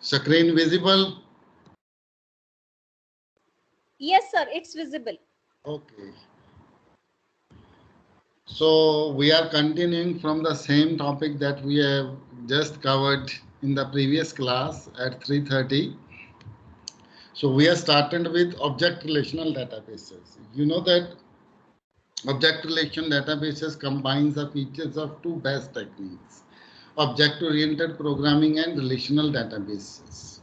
Screen visible? Yes, sir, it's visible. Okay. So we are continuing from the same topic that we have just covered in the previous class at 3:30. So we are started with object relational databases. You know that object relational databases combines the features of two best techniques: object-oriented programming and relational databases.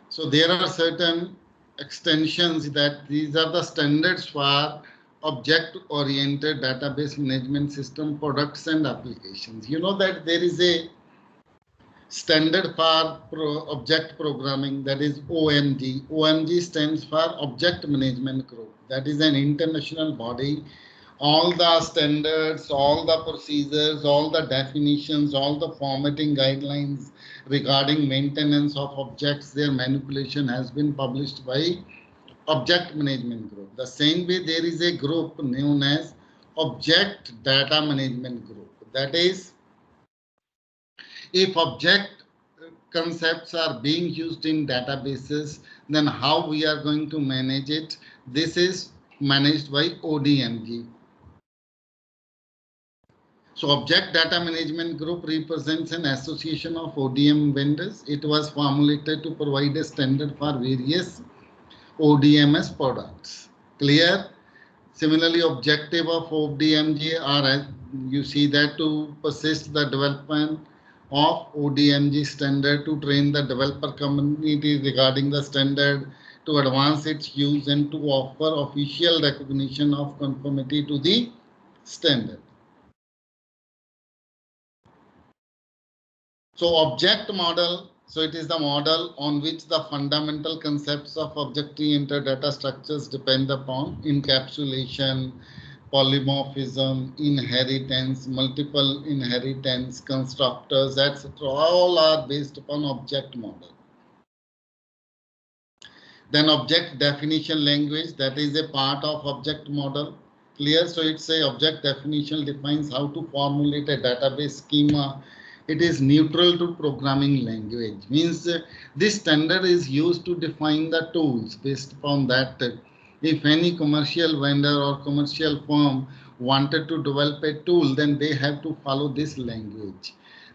So there are certain extensions that these are the standards for object-oriented database management system products and applications. You know that there is a standard for object programming, that is OMG. OMG stands for Object Management Group. That is an international body. All the standards, all the procedures, all the definitions, all the formatting guidelines regarding maintenance of objects, their manipulation has been published by Object Management Group. The same way there is a group known as Object Data Management Group. That is, if object concepts are being used in databases, then how we are going to manage it? This is managed by ODMG. So Object Data Management Group represents an association of ODM vendors. It was formulated to provide a standard for various ODMS products. Clear? Similarly, objective of ODMG are, as you see, that to persist the development of ODMG standard, to train the developer community regarding the standard, to advance its use, and to offer official recognition of conformity to the standard. So object model, so it is the model on which the fundamental concepts of object-oriented data structures depend upon: encapsulation, polymorphism, inheritance, multiple inheritance, constructors, etc. All are based upon object model. Then object definition language, that is a part of object model. Clear? So it's a object definition defines how to formulate a database schema. It is neutral to programming language. Means this standard is used to define the tools. Based upon that, if any commercial vendor or commercial firm wanted to develop a tool, then they have to follow this language.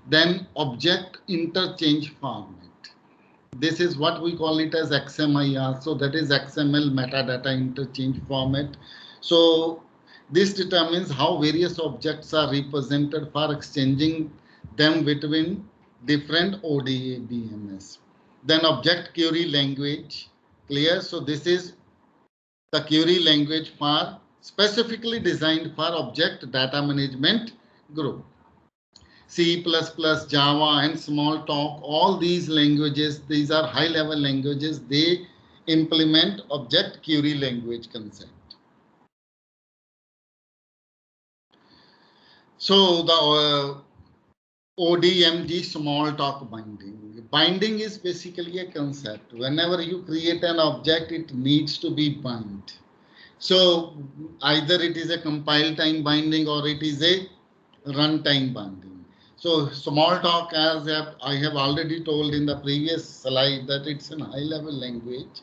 Then object interchange format. This is what we call it as XMIR. So that is XML metadata interchange format. So this determines how various objects are represented for exchanging them between different ODBMS. Then object query language. Clear? So this is the query language for specifically designed for object data management group. C++, Java, and Smalltalk, all these languages, these are high-level languages. They implement object query language concept. So the ODMG Smalltalk binding. Binding is basically a concept. Whenever you create an object, it needs to be bind. So either it is a compile time binding or it is a runtime binding. So Smalltalk, as I have already told in the previous slide, that it's a high-level language.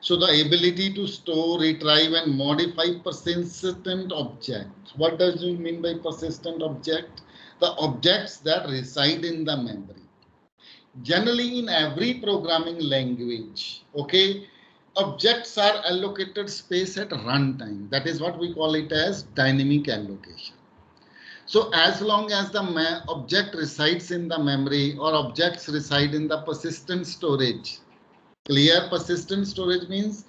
So the ability to store, retrieve, and modify persistent objects. What does it mean by persistent object? The objects that reside in the memory. Generally, in every programming language, okay, objects are allocated space at runtime. That is what we call it as dynamic allocation. So as long as the object resides in the memory or objects reside in the persistent storage. Clear? Persistent storage means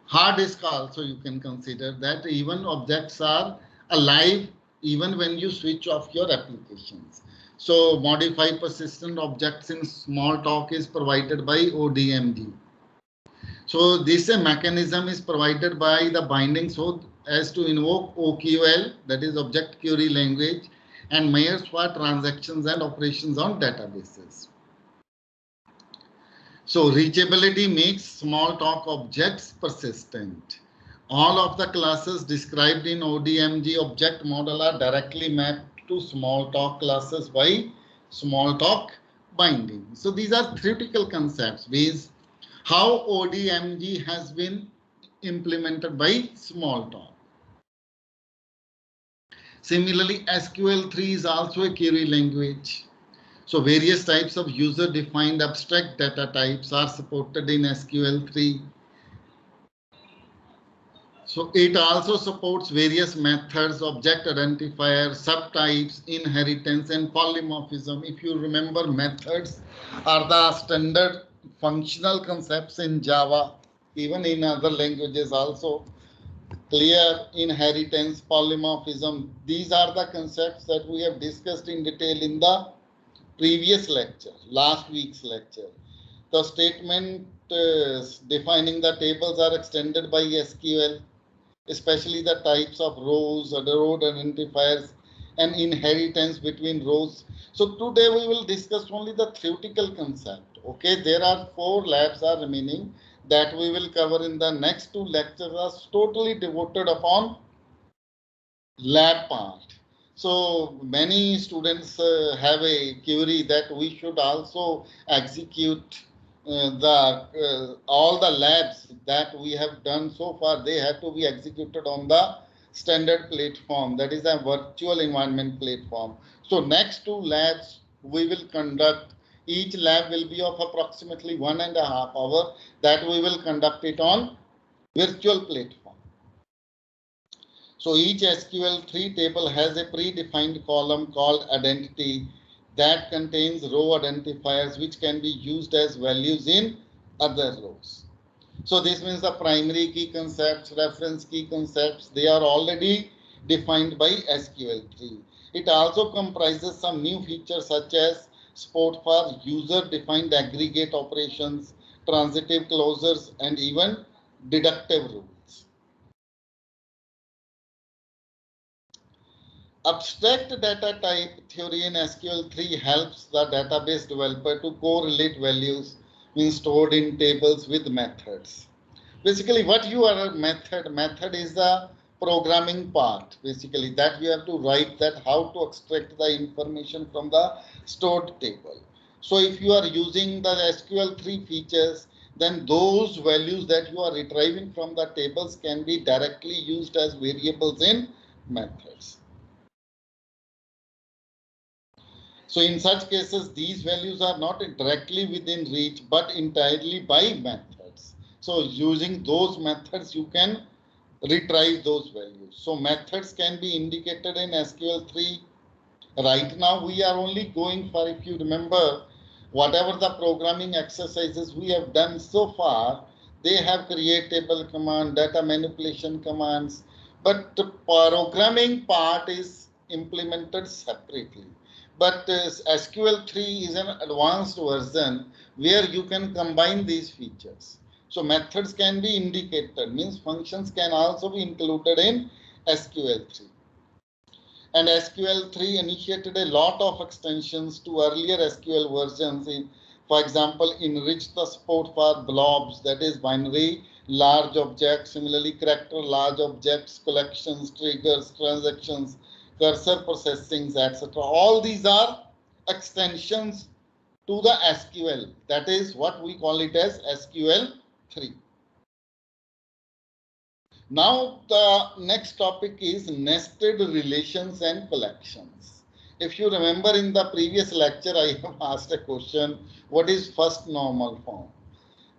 hard disk also you can consider that even objects are alive even when you switch off your applications. So modify persistent objects in Smalltalk is provided by ODMG. So this mechanism is provided by the binding so as to invoke OQL, that is object query language, and measures for transactions and operations on databases. So reachability makes Smalltalk objects persistent. All of the classes described in ODMG object model are directly mapped to Smalltalk classes by Smalltalk binding. So these are theoretical concepts with how ODMG has been implemented by Smalltalk. Similarly, SQL3 is also a query language. So various types of user-defined abstract data types are supported in SQL3. So it also supports various methods, object identifiers, subtypes, inheritance, and polymorphism. If you remember, methods are the standard functional concepts in Java, even in other languages also. Clear, inheritance, polymorphism. These are the concepts that we have discussed in detail in the previous lecture, last week's lecture. The statement defining the tables are extended by SQL, especially the types of rows, the row identifiers, and inheritance between rows. So today we will discuss only the theoretical concept. Okay, there are 4 labs are remaining that we will cover in the next 2 lectures are totally devoted upon lab part. So many students have a query that we should also execute all the labs that we have done so far. They have to be executed on the standard platform, that is a virtual environment platform. So next 2 labs we will conduct. Each lab will be of approximately 1.5 hours that we will conduct it on virtual platform. So each SQL3 table has a predefined column called identity that contains row identifiers which can be used as values in other rows. So this means the primary key concepts, reference key concepts, they are already defined by SQL3. It also comprises some new features such as support for user-defined aggregate operations, transitive closures, and even deductive rules. Abstract data type theory in SQL3 helps the database developer to correlate values being stored in tables with methods. Basically, what you are a method is the programming part, basically, that you have to write that how to extract the information from the stored table. So if you are using the SQL3 features, then those values that you are retrieving from the tables can be directly used as variables in methods. So in such cases, these values are not directly within reach, but entirely by methods. So using those methods, you can retrieve those values. So methods can be indicated in SQL3. Right now, we are only going for, if you remember, whatever the programming exercises we have done so far, they have create table command, data manipulation commands, but the programming part is implemented separately. But SQL3 is an advanced version where you can combine these features. So methods can be indicated, means functions can also be included in SQL3. And SQL3 initiated a lot of extensions to earlier SQL versions. For example, enrich the support for blobs, that is binary large objects, similarly character large objects, collections, triggers, transactions, cursor processings, etc. All these are extensions to the SQL. That is what we call it as SQL3. Now the next topic is nested relations and collections. If you remember in the previous lecture, I have asked a question, what is first normal form?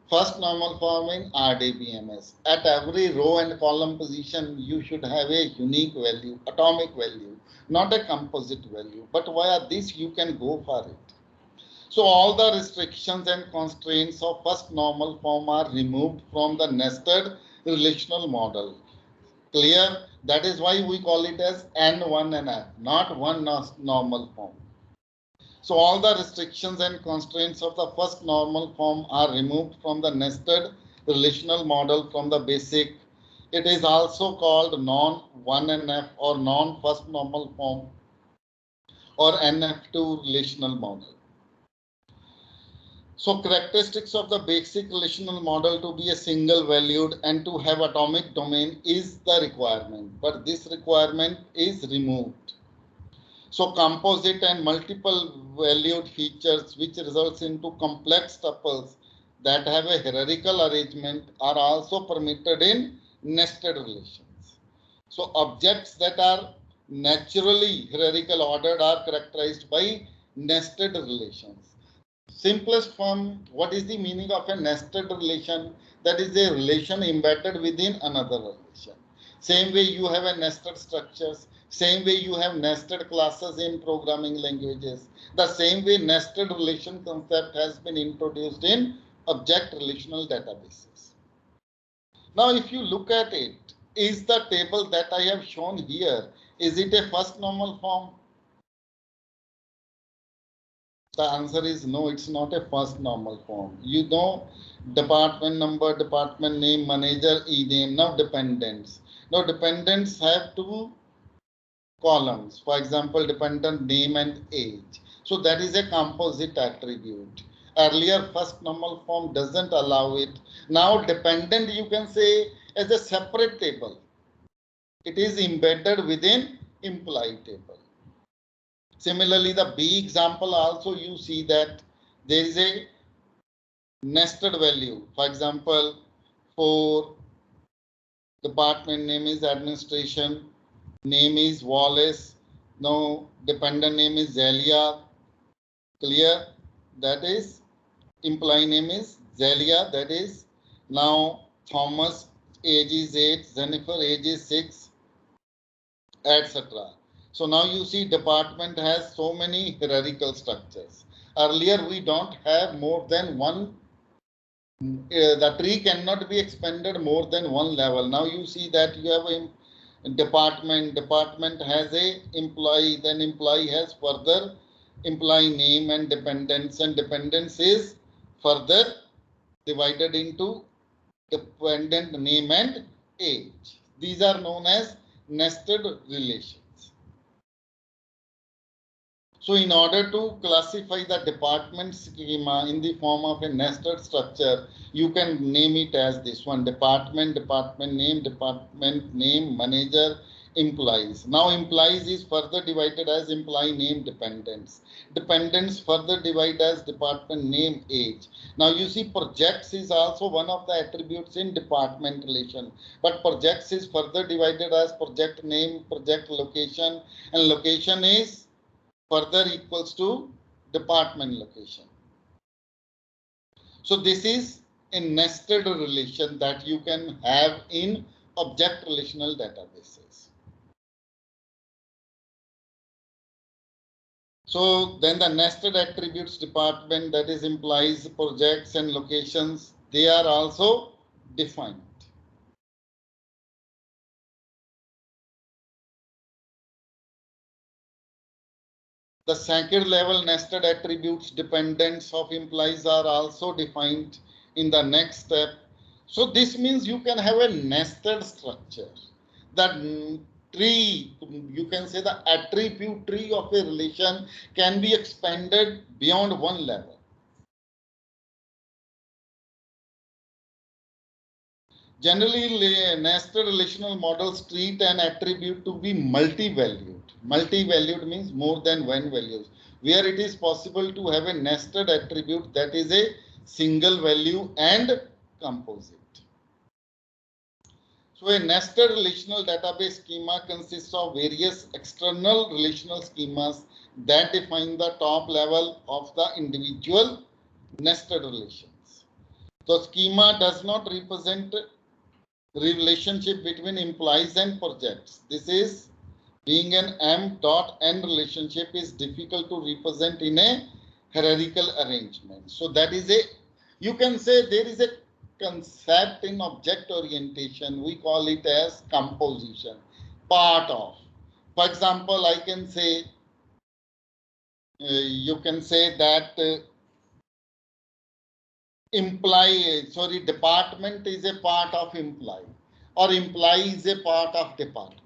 First normal form in RDBMS. At every row and column position, you should have a unique value, atomic value, not a composite value. But via this, you can go for it. So all the restrictions and constraints of first normal form are removed from the nested relational model. Clear? That is why we call it as N1 and F, not one normal form. So all the restrictions and constraints of the first normal form are removed from the nested relational model from the basic. It is also called non-1NF or non-first normal form or NF2 relational model. So characteristics of the basic relational model to be a single valued and to have atomic domain is the requirement, but this requirement is removed. So composite and multiple valued features which results into complex tuples that have a hierarchical arrangement are also permitted in nested relations. So objects that are naturally hierarchical ordered are characterized by nested relations. Simplest form, what is the meaning of a nested relation? That is a relation embedded within another relation. Same way you have a nested structures, same way you have nested classes in programming languages. The same way nested relation concept has been introduced in object relational databases. Now if you look at it, is the table that I have shown here, is it a first normal form? The answer is no, it's not a first normal form. You know, department number, department name, manager, e-name, now dependents. Now dependents have two columns, for example, dependent name and age. So that is a composite attribute. Earlier first normal form doesn't allow it. Now dependent you can say as a separate table. It is embedded within employee table. Similarly, the B example also you see that there is a nested value. For example, for department name is administration, name is Wallace, now dependent name is Zelia, clear? That is employee name is Zelia, that is now Thomas age is 8, Jennifer age is 6, etc. So now you see department has so many hierarchical structures. Earlier we don't have more than one, the tree cannot be expanded more than one level. Now you see that you have a department has a employee, then employee has further employee name and dependents is further divided into dependent name and age. These are known as nested relations. So in order to classify the department schema in the form of a nested structure, you can name it as this one: department name, manager, employees. Now employees is further divided as employee name dependents. Dependents further divide as department name age. Now you see projects is also one of the attributes in department relation, but projects is further divided as project name, project location, and location is further equals to department location. So this is a nested relation that you can have in object relational databases. So then the nested attributes department, that is implies projects and locations, they are also defined. The second level nested attributes dependents of implies are also defined in the next step. So this means you can have a nested structure. That tree, you can say the attribute tree of a relation can be expanded beyond one level. Generally, nested relational models treat an attribute to be multi-valued. Multi-valued means more than one values, where it is possible to have a nested attribute that is a single value and composite. So a nested relational database schema consists of various external relational schemas that define the top level of the individual nested relations. The schema does not represent relationship between employees and projects. This is being an M.N relationship is difficult to represent in a hierarchical arrangement. So that is a, you can say there is a concept in object orientation. We call it as composition, part of. For example, I can say, you can say that department is a part of employee, or employee is a part of department.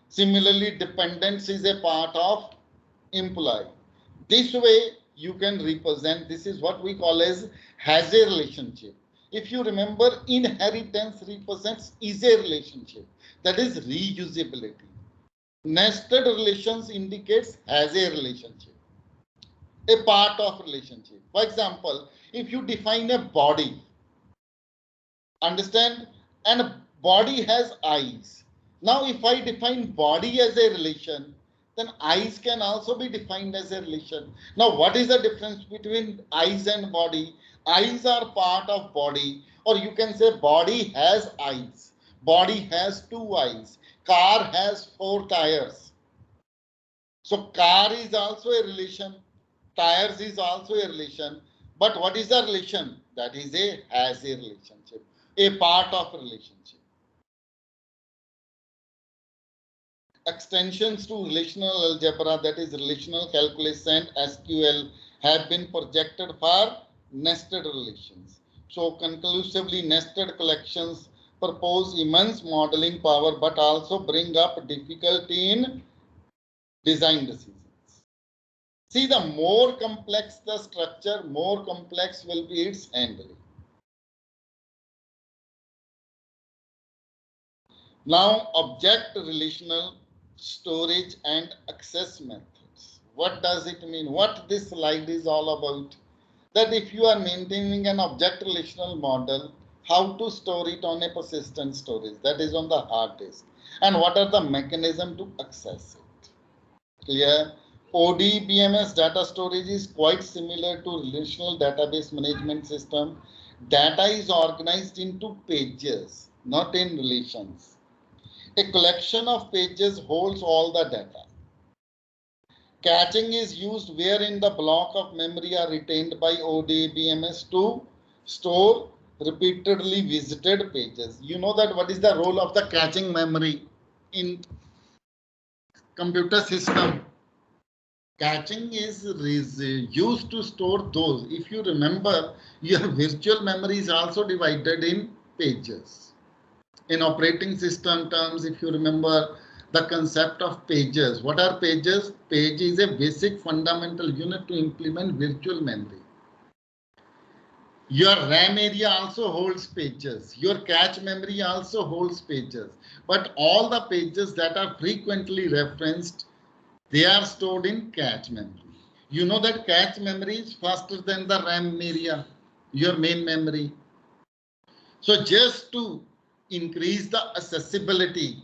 Similarly, dependence is a part of employee. This way you can represent, this is what we call as has a relationship. If you remember, inheritance represents is a relationship, that is reusability. Nested relations indicates as a relationship, a part of relationship. For example, if you define a body, understand, and body has eyes. Now, if I define body as a relation, then eyes can also be defined as a relation. Now, what is the difference between eyes and body? Eyes are part of body, or you can say body has eyes. Body has two eyes. Car has four tires. So car is also a relation. Tires is also a relation. But what is the relation? That is a has a relationship, a part of relationship. Extensions to relational algebra, that is relational calculus and SQL, have been projected for nested relations. So conclusively, nested collections propose immense modeling power but also bring up difficulty in design decisions. See, the more complex the structure, more complex will be its handling. Now, object relational storage and access methods. What does it mean? What this slide is all about? That if you are maintaining an object relational model, how to store it on a persistent storage, that is on the hard disk, and what are the mechanisms to access it. Clear? ODBMS data storage is quite similar to relational database management system. Data is organized into pages, not in relations. A collection of pages holds all the data. Caching is used wherein the block of memory are retained by ODBMS to store repeatedly visited pages. You know that what is the role of the caching memory in computer system? Caching is used to store those. If you remember, your virtual memory is also divided in pages. In operating system terms, if you remember the concept of pages, what are pages? Page is a basic fundamental unit to implement virtual memory. Your RAM area also holds pages. Your cache memory also holds pages. But all the pages that are frequently referenced, they are stored in cache memory. You know that cache memory is faster than the RAM area, your main memory. So just to increase the accessibility,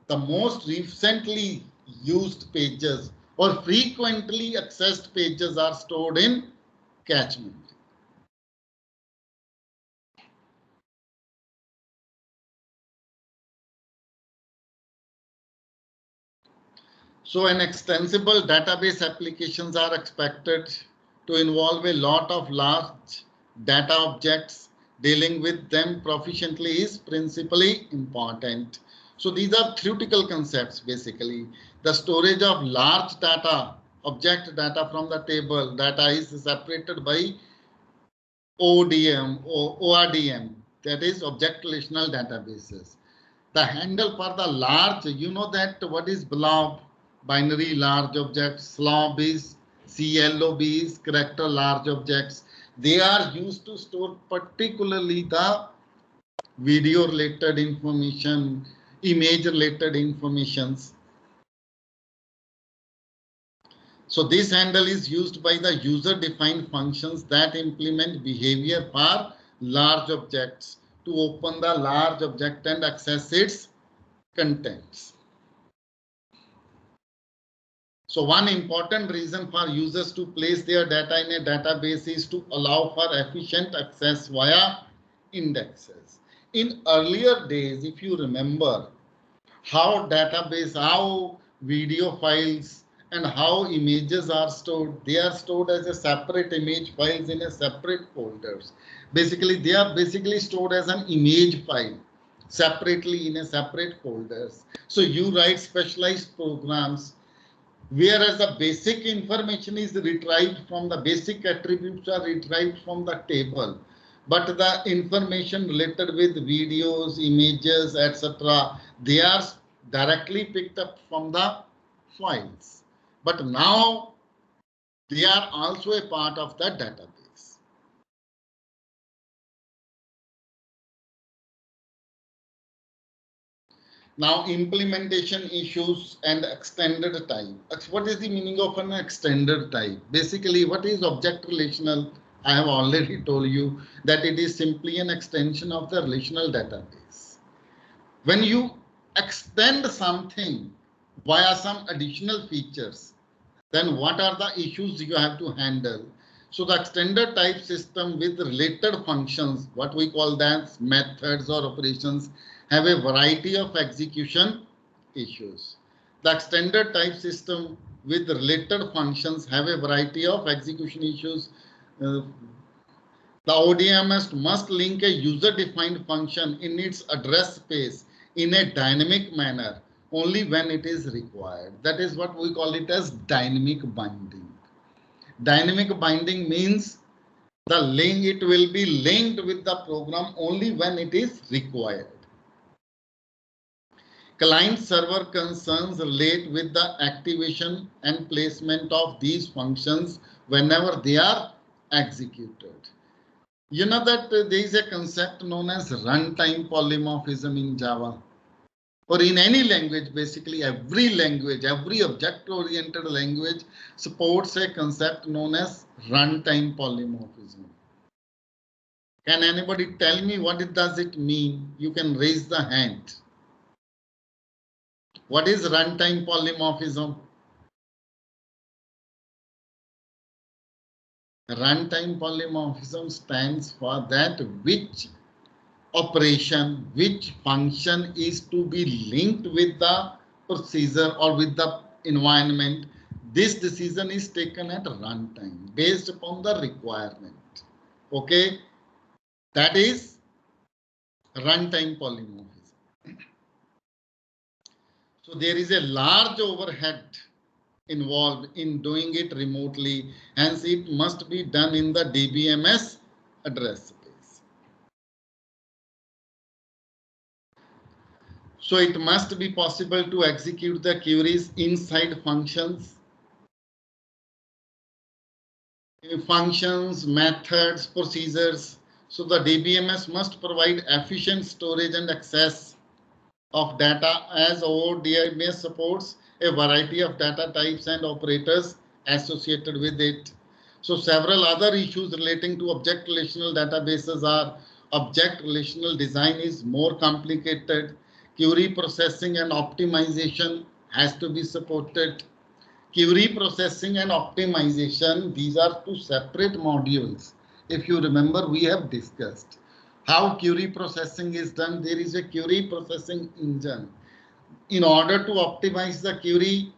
the most recently used pages or frequently accessed pages are stored in cache memory. So an extensible database applications are expected to involve a lot of large data objects. Dealing with them proficiently is principally important. So these are theoretical concepts basically. The storage of large data, object data from the table, data is separated by ODM or ORDM, that is object relational databases. The handle for the large, you know that what is blob, binary large objects, slob is, CLOB is character large objects. They are used to store particularly the video related information, image related informations. So this handle is used by the user defined functions that implement behavior for large objects to open the large object and access its contents. So one important reason for users to place their data in a database is to allow for efficient access via indexes. In earlier days, if you remember how video files and how images are stored, they are stored as a separate image files in a separate folders. Basically, they are stored as an image file separately in a separate folders. So you write specialized programs, whereas the basic information is retrieved from the basic attributes are retrieved from the table, but the information related with videos, images, etc., they are directly picked up from the files. But now they are also a part of the database. Now, implementation issues and extended type. What is the meaning of an extended type? Basically, what is object relational? I have already told you that it is simply an extension of the relational database. When you extend something via some additional features, then what are the issues you have to handle? So the extended type system with related functions, what we call that methods or operations, have a variety of execution issues. The extended type system with related functions have a variety of execution issues. The ODMS must link a user-defined function in its address space in a dynamic manner only when it is required. That is what we call it as dynamic binding. Dynamic binding means it will be linked with the program only when it is required. Client-server concerns relate with the activation and placement of these functions whenever they are executed. You know that there is a concept known as runtime polymorphism in Java or in any language. Basically, every language, every object-oriented language supports a concept known as runtime polymorphism. Can anybody tell me what does it mean? You can raise the hand. What is runtime polymorphism? Runtime polymorphism stands for that which operation, which function is to be linked with the procedure or with the environment. This decision is taken at runtime based upon the requirement. Okay, that is runtime polymorphism. So there is a large overhead involved in doing it remotely, hence it must be done in the DBMS address space. So it must be possible to execute the queries inside functions, methods, procedures. So the DBMS must provide efficient storage and access of data as ODMS supports a variety of data types and operators associated with it. So several other issues relating to object relational databases are object relational design is more complicated. Query processing and optimization has to be supported. Query processing and optimization, these are two separate modules. If you remember, we have discussed how query processing is done. There is a query processing engine. In order to optimize the query,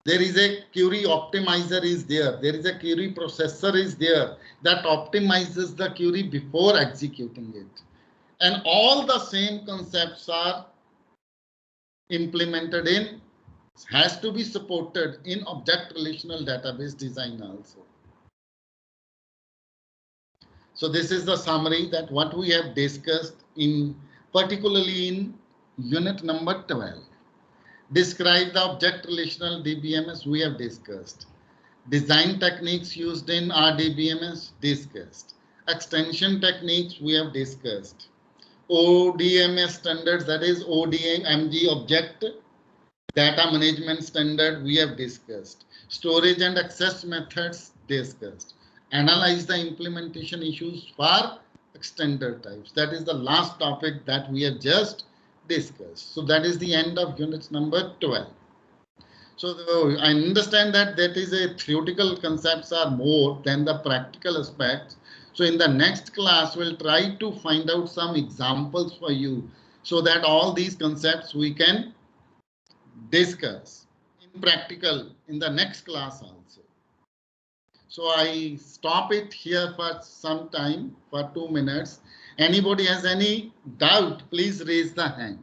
there is a query optimizer is there. There is a query processor is there that optimizes the query before executing it. And all the same concepts are implemented in, has to be supported in object relational database design also. So this is the summary that what we have discussed in particularly in unit number 12. Describe the object relational DBMS we have discussed. Design techniques used in RDBMS discussed. Extension techniques we have discussed. ODMS standards, that is Odmj object data management standard we have discussed. Storage and access methods discussed. Analyze the implementation issues for extended types. That is the last topic that we have just discussed. So that is the end of unit number 12. So I understand that is a theoretical concepts are more than the practical aspects. So in the next class, we'll try to find out some examples for you so that all these concepts we can discuss in practical in the next class also. So I stop it here for some time for 2 minutes. Anybody has any doubt, please raise the hand.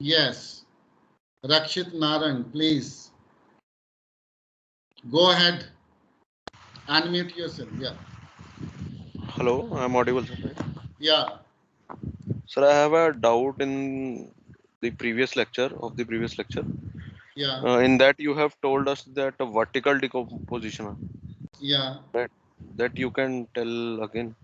Yes, Rakshit Narang, please go ahead. Unmute yourself. Yeah. Hello, I'm audible, sir. Right? Yeah. Sir, I have a doubt in the previous lecture Yeah, in that you have told us that a vertical decomposition, yeah. right? That you can tell again.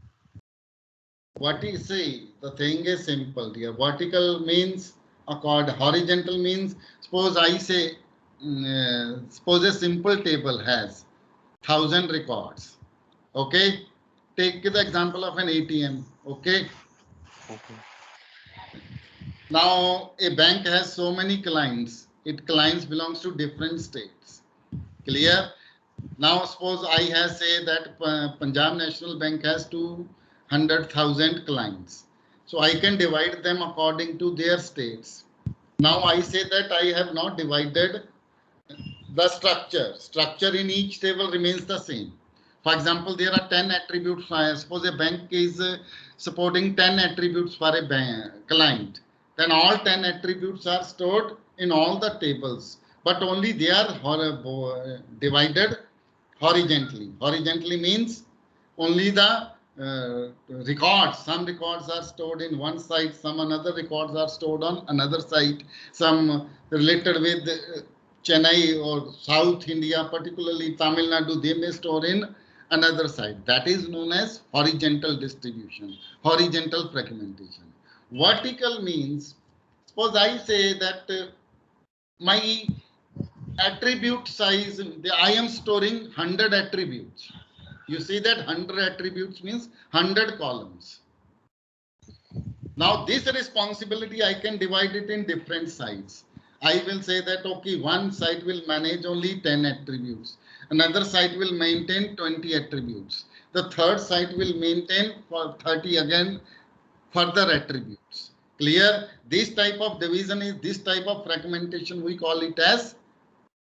What you say, the thing is simple here. Vertical means accord, horizontal means, suppose I say, suppose a simple table has 1,000 records. Okay, take the example of an ATM. Okay, Okay. now a bank has so many clients. It clients belongs to different states. Clear? Now suppose I have say that Punjab National Bank has 200,000 clients. So I can divide them according to their states. Now I say that I have not divided the structure. Structure in each table remains the same. For example, there are 10 attributes. Suppose a bank is supporting 10 attributes for a bank, client. Then all 10 attributes are stored in all the tables, but only they are divided horizontally. Horizontally means only the records. Some records are stored in one side, some another records are stored on another side, some related with Chennai or South India, particularly Tamil Nadu, they may store in another side. That is known as horizontal distribution, horizontal fragmentation. Vertical means, suppose I say that my attribute size, I am storing 100 attributes. You see that 100 attributes means 100 columns. Now this responsibility I can divide it in different sides. I will say that okay, one site will manage only 10 attributes. Another site will maintain 20 attributes. The third site will maintain for 30 again further attributes. Clear? This type of division is this type of fragmentation. We call it as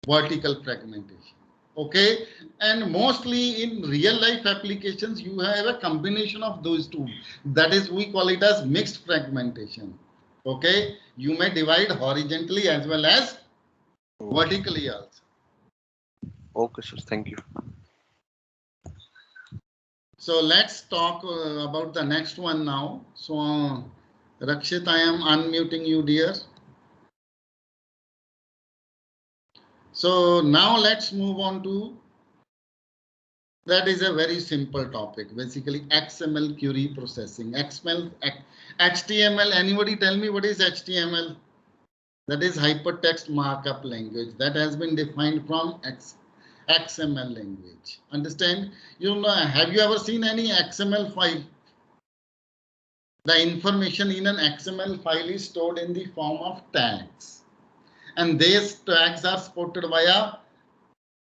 vertical fragmentation. Okay, and mostly in real life applications you have a combination of those two, that is we call it as mixed fragmentation. Okay, you may divide horizontally as well as vertically also. Okay, sir. Thank you. So let's talk about the next one now. So Rakshit, I am unmuting you, dear. So now let's move on to, that is a very simple topic. Basically, XML query processing. HTML. Anybody tell me what is HTML? That is hypertext markup language that has been defined from XML language. Understand? You know, have you ever seen any XML file? The information in an XML file is stored in the form of tags, and these tags are supported via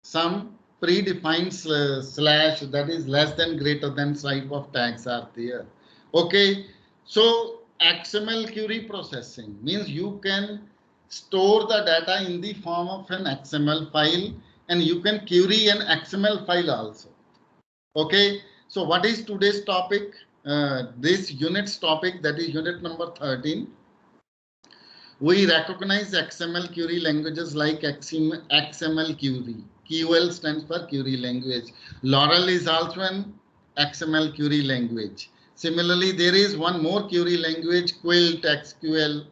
some predefined slash, that is less than greater than type of tags are there. Okay, so XML query processing means you can store the data in the form of an XML file, and you can query an XML file also. Okay, so what is today's topic? This unit's topic, that is unit number 13. We recognize XML query languages like XML query. QL stands for query language. Laurel is also an XML query language. Similarly, there is one more query language, Quilt XQL.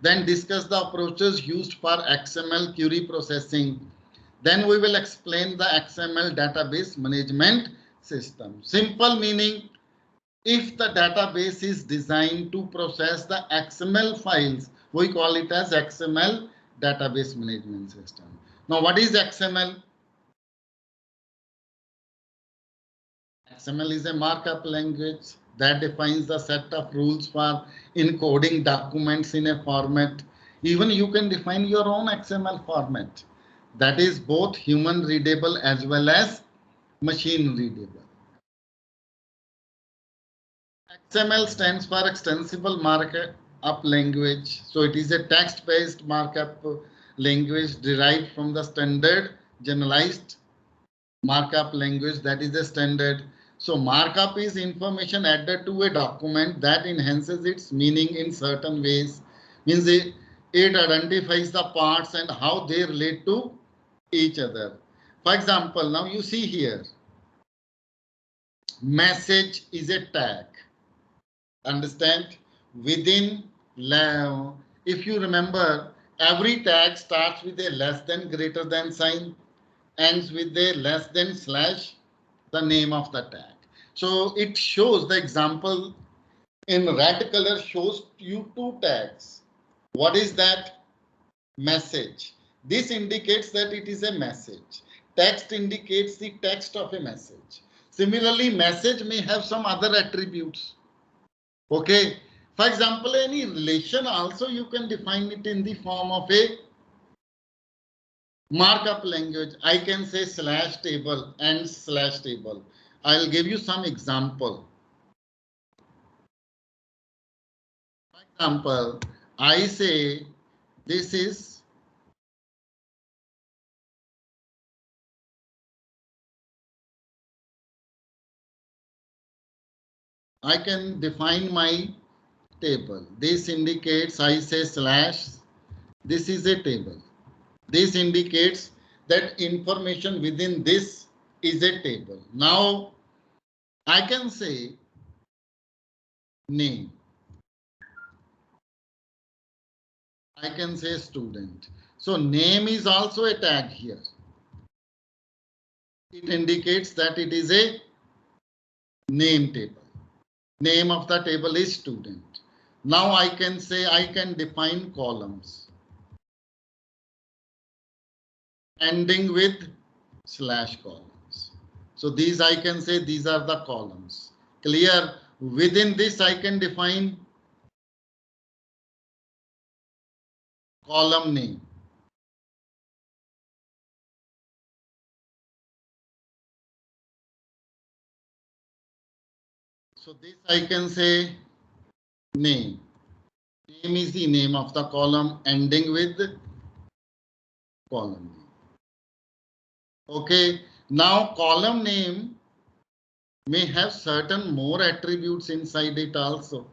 Then discuss the approaches used for XML query processing. Then we will explain the XML database management system. Simple meaning, if the database is designed to process the XML files, we call it as XML database management system. Now, what is XML? XML is a markup language that defines the set of rules for encoding documents in a format. Even you can define your own XML format that is both human readable as well as machine readable. XML stands for Extensible Markup Language. So it is a text-based markup language derived from the standard generalized markup language, that is the standard. So markup is information added to a document that enhances its meaning in certain ways. Means it identifies the parts and how they relate to each other. For example, now you see here, message is a tag. Understand? within, if you remember, every tag starts with a less than greater than sign, ends with a less than slash, the name of the tag. So it shows the example in red color shows you two tags. What is that? Message. This indicates that it is a message. Text indicates the text of a message. Similarly, message may have some other attributes. Okay. For example, any relation also you can define it in the form of a markup language. I can say slash table and slash table. I'll give you some example. For example, I say this is I can define my table. This indicates I say slash. This is a table. This indicates that information within this is a table. Now I can say name. I can say student. So name is also a tag here. It indicates that it is a name table. Name of the table is student. Now I can say I can define columns ending with slash columns. So these I can say these are the columns. Clear? Within this I can define column name. So this I can say name. Name is the name of the column ending with column name. Okay. Now column name may have certain more attributes inside it also.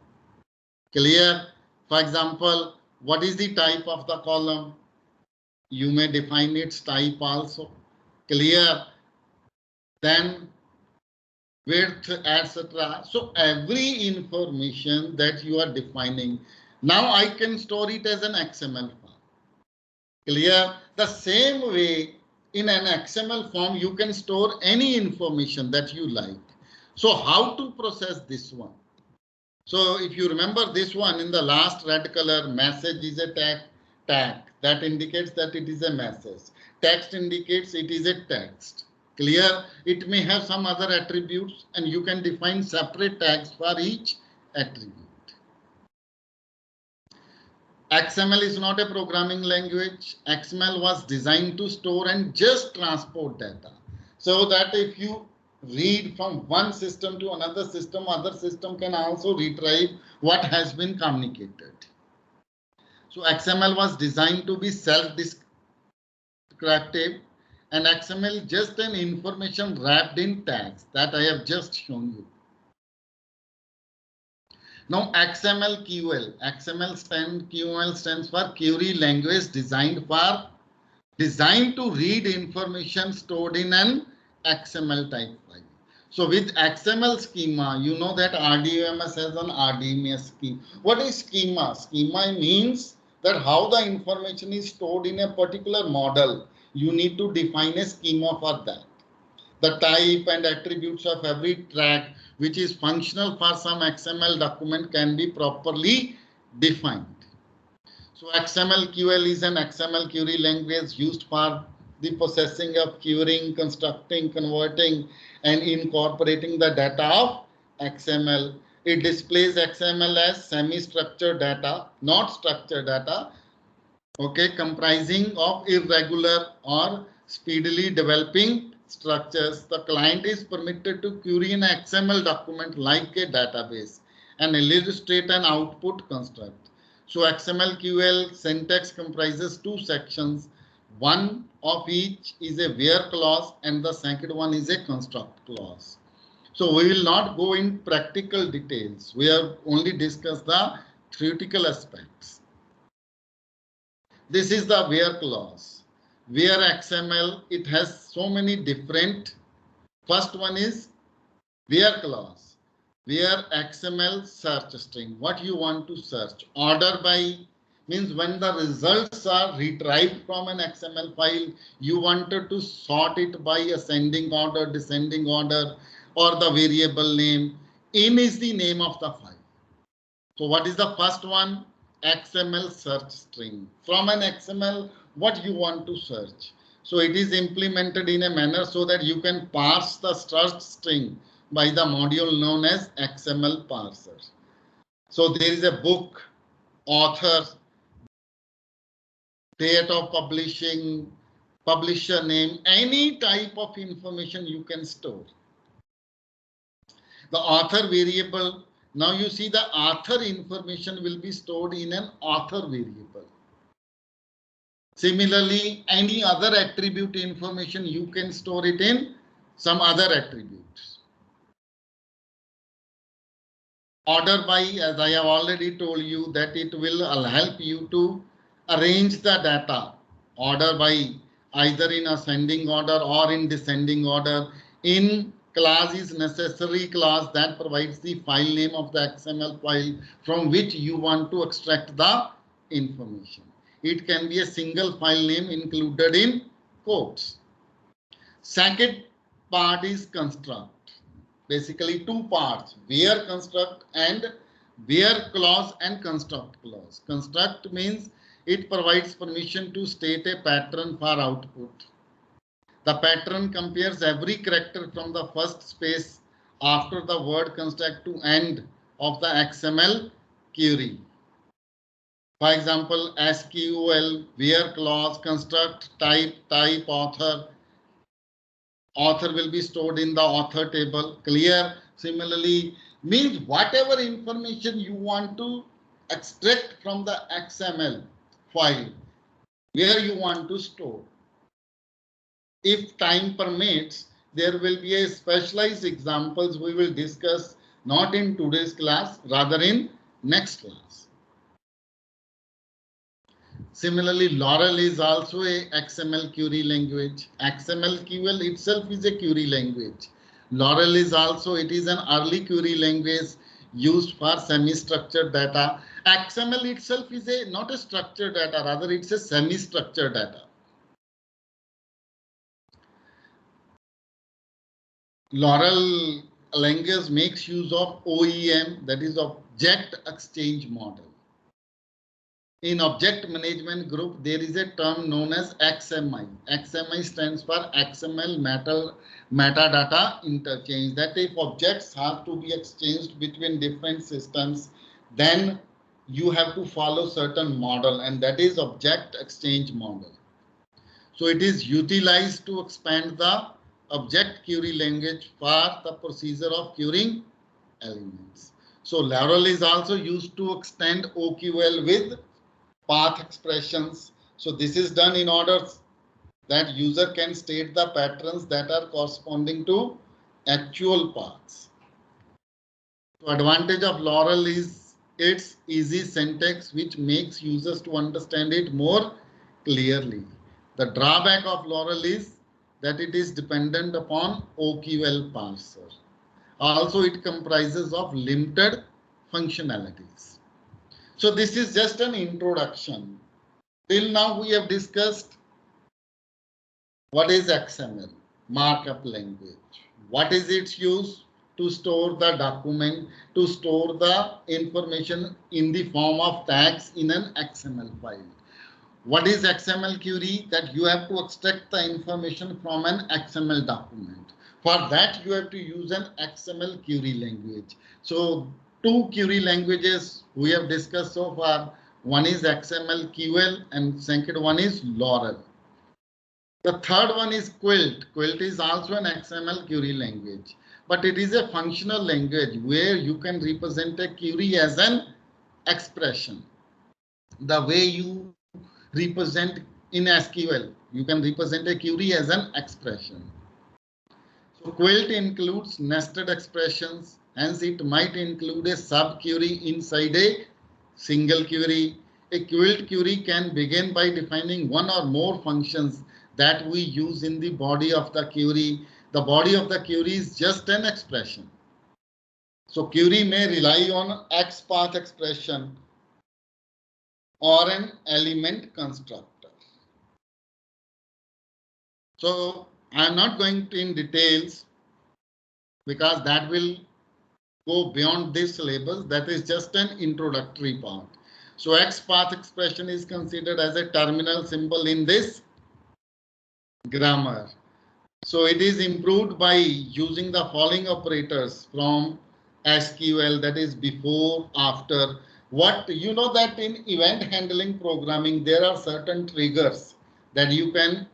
Clear? For example, what is the type of the column? You may define its type also. Clear? Then width, etc. So every information that you are defining, now I can store it as an XML file. Clear? The same way in an XML form, you can store any information that you like. So how to process this one? So if you remember this one in the last red color, message is a tag that indicates that it is a message. Text indicates it is a text. Clear? It may have some other attributes and you can define separate tags for each attribute. XML is not a programming language. XML was designed to store and just transport data. So that if you read from one system to another system, other system can also retrieve what has been communicated. So XML was designed to be self-descriptive, and XML just an information wrapped in tags that I have just shown you. Now XML QL, QL stands for Query Language designed to read information stored in an XML type file. So with XML schema, you know that RDMS has an RDMS schema. What is schema? Schema means that how the information is stored in a particular model. You need to define a schema for that. The type and attributes of every tag which is functional for some XML document can be properly defined. So XML QL is an XML query language used for the processing of querying, constructing, converting, and incorporating the data of XML. It displays XML as semi-structured data, not structured data, okay, comprising of irregular or speedily developing structures. The client is permitted to query an XML document like a database and illustrate an output construct. So XML QL syntax comprises two sections. One of each is a where clause and the second one is a construct clause. So we will not go in practical details. We have only discussed the theoretical aspects. This is the where clause. Where XML, it has so many different. First one is where clause. where XML search string, what you want to search. Order by means when the results are retrieved from an XML file, you wanted to sort it by ascending order, descending order, or the variable name. In is the name of the file. So what is the first one? XML search string. From an XML, what you want to search. So it is implemented in a manner so that you can parse the search string by the module known as XML parser. So there is a book, author, date of publishing, publisher name, any type of information you can store. The author variable, now you see the author information will be stored in an author variable. Similarly, any other attribute information you can store it in some other attributes. Order by, as I have already told you, that it will help you to arrange the data. Order by either in ascending order or in descending order. In class is necessary class that provides the file name of the XML file from which you want to extract the information. It can be a single file name included in quotes. Second part is construct. Basically two parts, where construct and where clause and construct clause. Construct means it provides permission to state a pattern for output. The pattern compares every character from the first space after the word construct to end of the XML query. For example, SQL, where clause, construct, type, author. Author will be stored in the author table. Clear? Similarly, means whatever information you want to extract from the XML file, where you want to store. If time permits, there will be a specialized examples we will discuss not in today's class, rather in next class. Similarly, Laurel is also a XML query language. XML itself is a query language. Laurel is also, it is an early query language used for semi-structured data. XML itself is not a structured data, rather it's a semi-structured data. Laurel language makes use of OEM, that is Object Exchange Model. In object management group, there is a term known as XMI. XMI stands for XML metadata interchange. That if objects have to be exchanged between different systems, then you have to follow certain model, and that is object exchange model. So it is utilized to expand the object query language for the procedure of querying elements. So Laurel is also used to extend OQL with path expressions. So this is done in order that user can state the patterns that are corresponding to actual paths. So advantage of Laurel is its easy syntax, which makes users to understand it more clearly. The drawback of Laurel is that it is dependent upon OQL parser. Also, it comprises of limited functionalities. So this is just an introduction. Till now we have discussed what is XML, markup language. What is its use? To store the document, to store the information in the form of tags in an XML file. What is XML query? That you have to extract the information from an XML document. For that, you have to use an XML query language. So two query languages we have discussed so far. One is XML and second one is Laurel. The third one is Quilt. Quilt is also an XML query language, but it is a functional language where you can represent a query as an expression. The way you represent in SQL, you can represent a query as an expression. So Quilt includes nested expressions, hence it might include a sub-query inside a single query. A Quilt query can begin by defining one or more functions that we use in the body of the query. The body of the query is just an expression. So query may rely on X path expression or an element constructor. So I'm not going to in details because that will go beyond this syllabus. That is just an introductory part. So X path expression is considered as a terminal symbol in this grammar. So it is improved by using the following operators from SQL, that is before, after. What you know that in event handling programming, there are certain triggers that you can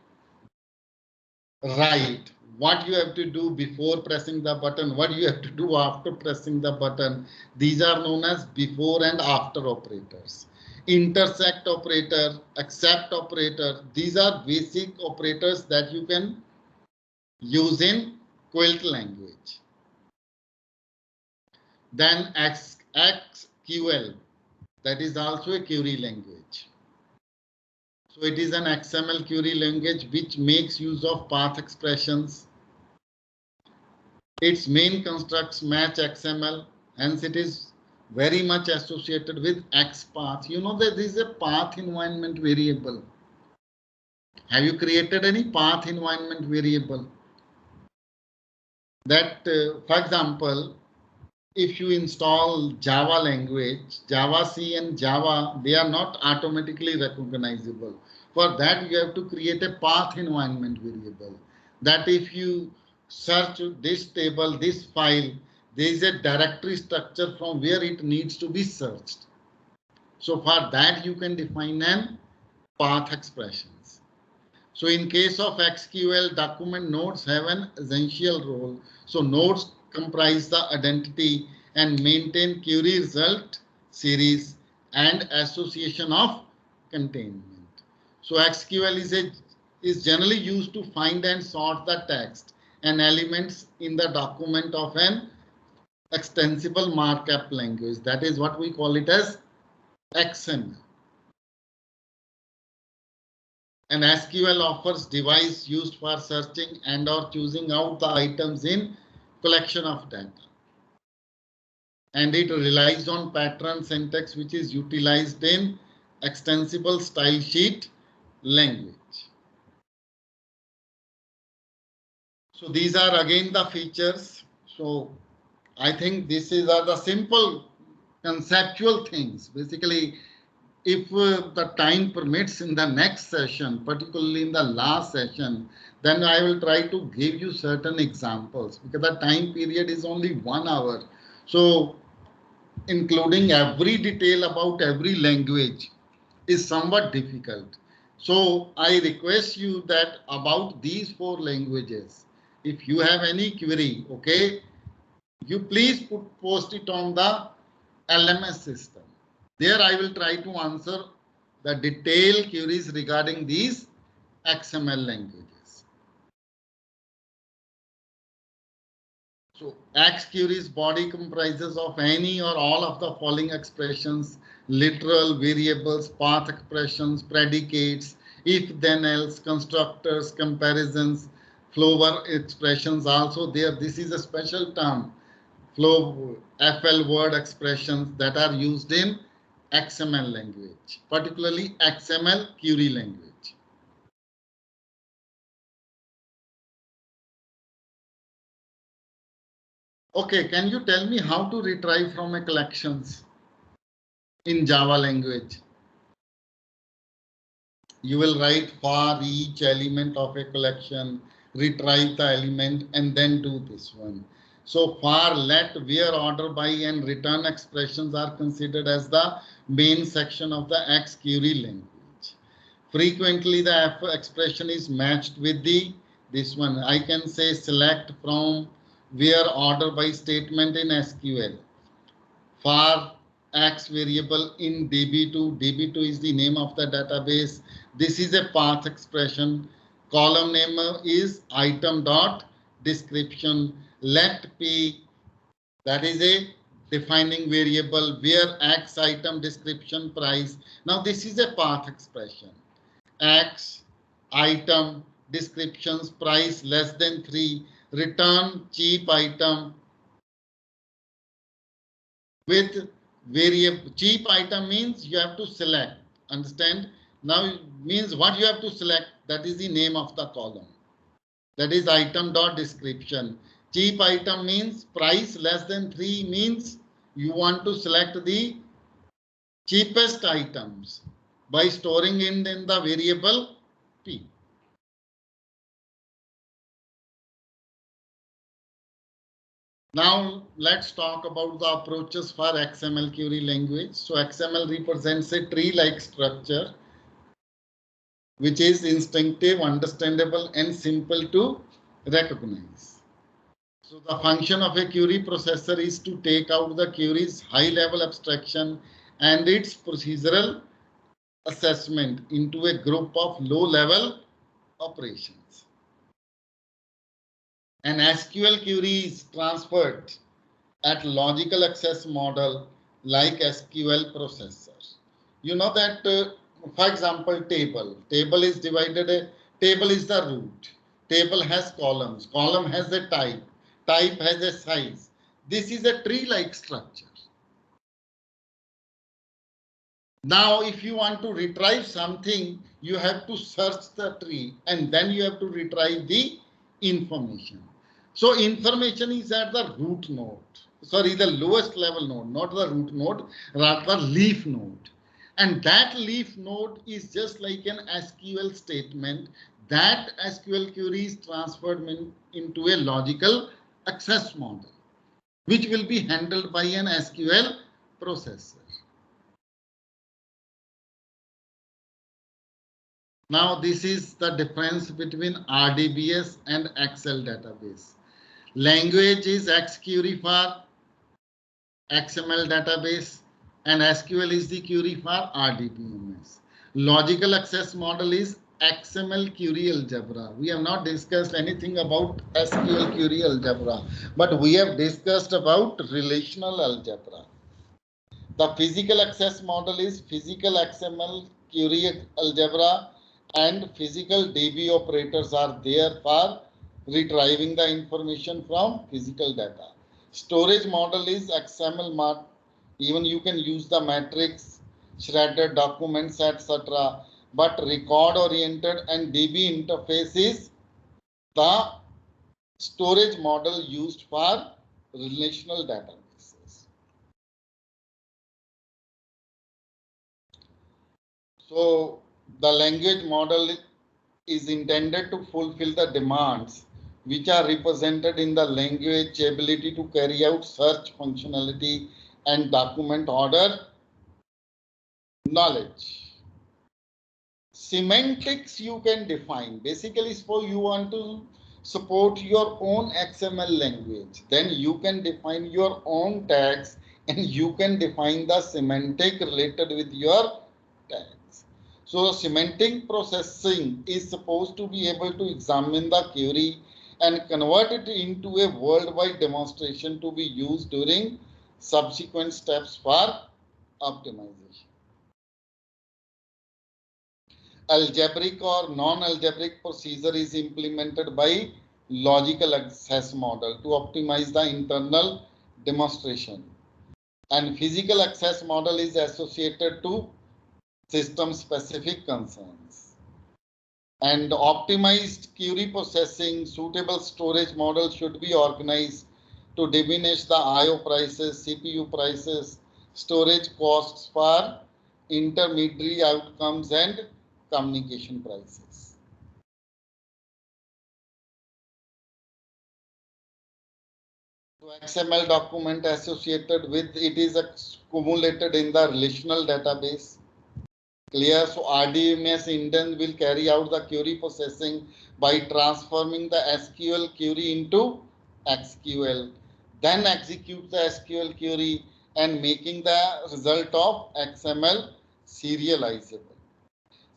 write. What you have to do before pressing the button, what you have to do after pressing the button. These are known as before and after operators. Intersect operator, accept operator. These are basic operators that you can use in Quilt language. Then XQL, that is also a query language. So it is an XML query language which makes use of path expressions. Its main constructs match XML, hence it is very much associated with XPath. You know that there is a path environment variable. Have you created any path environment variable? That, for example, if you install Java language, Java C and Java, they are not automatically recognizable. For that, you have to create a path environment variable. That if you search this table, this file, there is a directory structure from where it needs to be searched. So for that, you can define an path expressions. So in case of XQL, document nodes have an essential role. So nodes comprise the identity and maintain query result series and association of containment. So XQL is generally used to find and sort the text and elements in the document of an extensible markup language. That is what we call it as XML. And SQL offers device used for searching and or choosing out the items in collection of data. And it relies on pattern syntax which is utilized in extensible style sheet language. So these are again the features. So I think these are the simple conceptual things. Basically, if the time permits in the next session, particularly in the last session, then I will try to give you certain examples because the time period is only 1 hour. So including every detail about every language is somewhat difficult. So I request you that about these 4 languages, if you have any query, okay, you please post it on the LMS system. There I will try to answer the detailed queries regarding these XML languages. So X queries body comprises of any or all of the following expressions: literal, variables, path expressions, predicates, if then else, constructors, comparisons, flow expressions also there. This is a special term, flow FL word expressions that are used in XML language, particularly XML query language. Okay, can you tell me how to retrieve from a collections in Java language? You will write for each element of a collection, retrieve the element, and then do this one. So for let, where, order by, and return expressions are considered as the main section of the XQuery language. Frequently, the F expression is matched with this one. I can say select from, where, order by statement in SQL. For X variable in DB2. DB2 is the name of the database. This is a path expression. Column name is item dot description. Let P, that is a defining variable, where X item description price. Now this is a path expression. X item descriptions price less than 3, return cheap item with variable. Cheap item means you have to select. Understand? Now it means what you have to select, that is the name of the column. That is item dot description. Cheap item means price less than 3 means you want to select the cheapest items by storing it in the variable P. Now let's talk about the approaches for XML query language. So XML represents a tree-like structure which is instinctive, understandable, and simple to recognize. So the function of a query processor is to take out the query's high-level abstraction and its procedural assessment into a group of low-level operations. An SQL query is transferred at logical access model like SQL processor. You know that, for example, table is divided, table is the root. Table has columns, column has a type has a size. This is a tree-like structure. Now, if you want to retrieve something, you have to search the tree and then you have to retrieve the information. So information is at the root node. Sorry, the lowest level node, not the root node, rather leaf node. And that leaf node is just like an SQL statement. That SQL query is transferred into a logical access model, which will be handled by an SQL processor. Now, this is the difference between RDBS and Excel database. Language is XQuery for XML database and SQL is the query for RDBMS. Logical access model is XML query algebra. We have not discussed anything about SQL query algebra, but we have discussed about relational algebra. The physical access model is physical XML query algebra and physical DB operators are there for retrieving the information from physical data. Storage model is XML, even you can use the matrix, shredded documents, etc. But record oriented and DB interface is the storage model used for relational databases. So the language model is intended to fulfill the demands which are represented in the language ability to carry out search functionality and document order knowledge. Semantics you can define. Basically, suppose you want to support your own XML language, then you can define your own tags and you can define the semantic related with your tags. So semantic processing is supposed to be able to examine the query and convert it into a worldwide demonstration to be used during subsequent steps for optimization. Algebraic or non-algebraic procedure is implemented by logical access model to optimize the internal demonstration. And physical access model is associated to system-specific concerns. And optimized query processing, suitable storage model should be organized to diminish the I/O prices, CPU prices, storage costs for intermediary outcomes and communication prices. So XML document associated with it is accumulated in the relational database. Clear? So RDMS indent will carry out the query processing by transforming the SQL query into XQL, then execute the SQL query and making the result of XML serializable.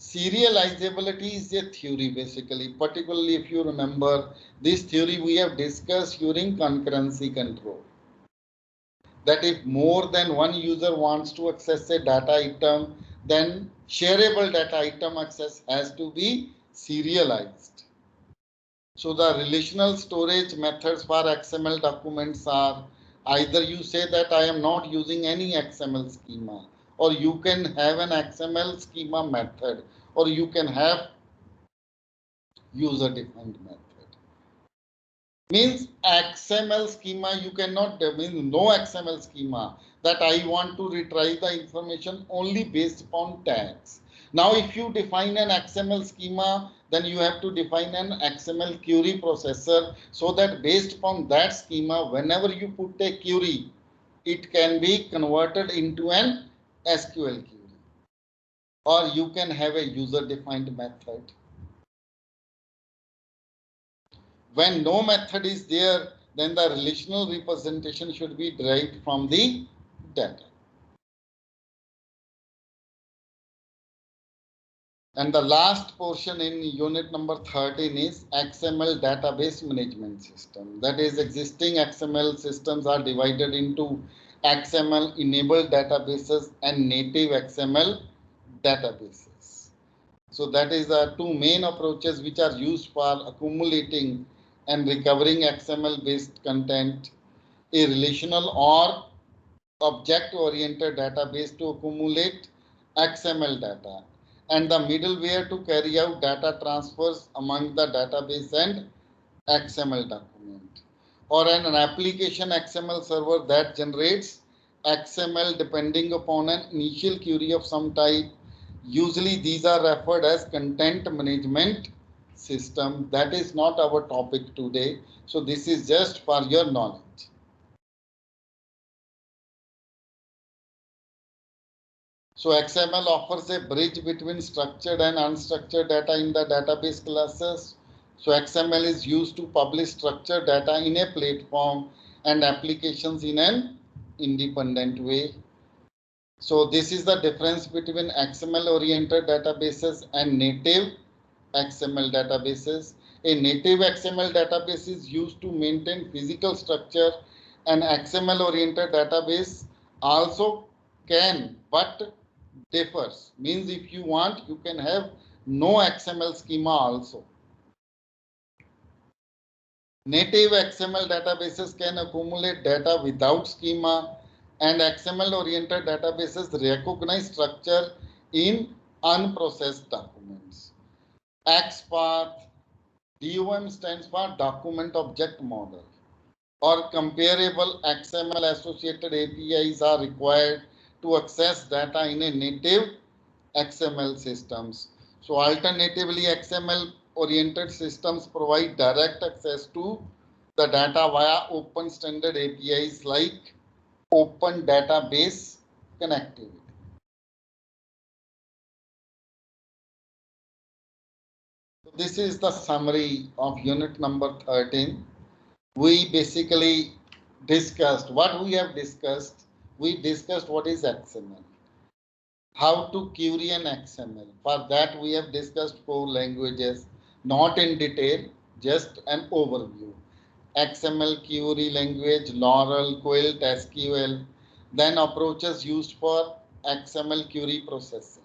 Serializability is a theory basically, particularly if you remember this theory we have discussed during concurrency control. That if more than one user wants to access a data item, then shareable data item access has to be serialized. So the relational storage methods for XML documents are Either you say that I am not using any XML schema, or you can have an XML schema method, or you can have user defined method. Means XML schema you cannot, mean no XML schema that I want to retrieve the information only based upon tags. Now if you define an XML schema, then you have to define an XML query processor, so that based upon that schema, whenever you put a query, it can be converted into an SQL query. Or you can have a user defined method. When no method is there, then the relational representation should be derived from the data. And the last portion in unit number 13 is XML database management system. That is, existing XML systems are divided into XML enabled databases and native XML databases. So that is the two main approaches which are used for accumulating and recovering XML based content. A relational or object-oriented database to accumulate XML data, and the middleware to carry out data transfers among the database and XML document, or an application XML server that generates XML depending upon an initial query of some type. Usually these are referred as content management system. That is not our topic today, so this is just for your knowledge. So XML offers a bridge between structured and unstructured data in the database classes. So XML is used to publish structured data in a platform and applications in an independent way. So this is the difference between XML oriented databases and native XML databases. A native XML database is used to maintain physical structure. An XML oriented database also can, but differs. Means if you want, you can have no XML schema also. Native XML databases can accumulate data without schema, and XML oriented databases recognize structure in unprocessed documents. XPath, DOM stands for Document Object Model, or comparable XML associated APIs are required to access data in a native XML systems. So alternatively, XML oriented systems provide direct access to the data via open standard APIs like Open Database Connectivity. So this is the summary of unit number 13. We basically discussed what we have discussed. We discussed what is XML, how to query an XML. For that, we have discussed 4 languages, not in detail, just an overview. XML query language, Laurel, Quilt, SQL, then approaches used for XML query processing.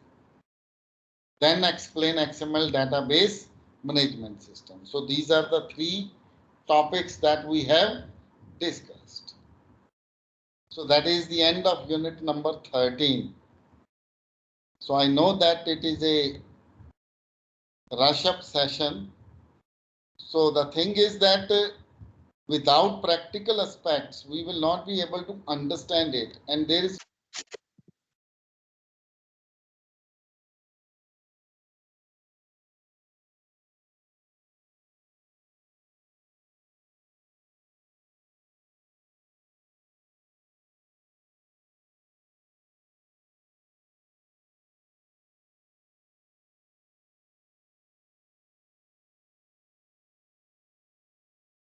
Then explain XML database management system. So these are the 3 topics that we have discussed. So that is the end of unit number 13. So I know that it is a rush up session. So the thing is that without practical aspects, we will not be able to understand it. And there is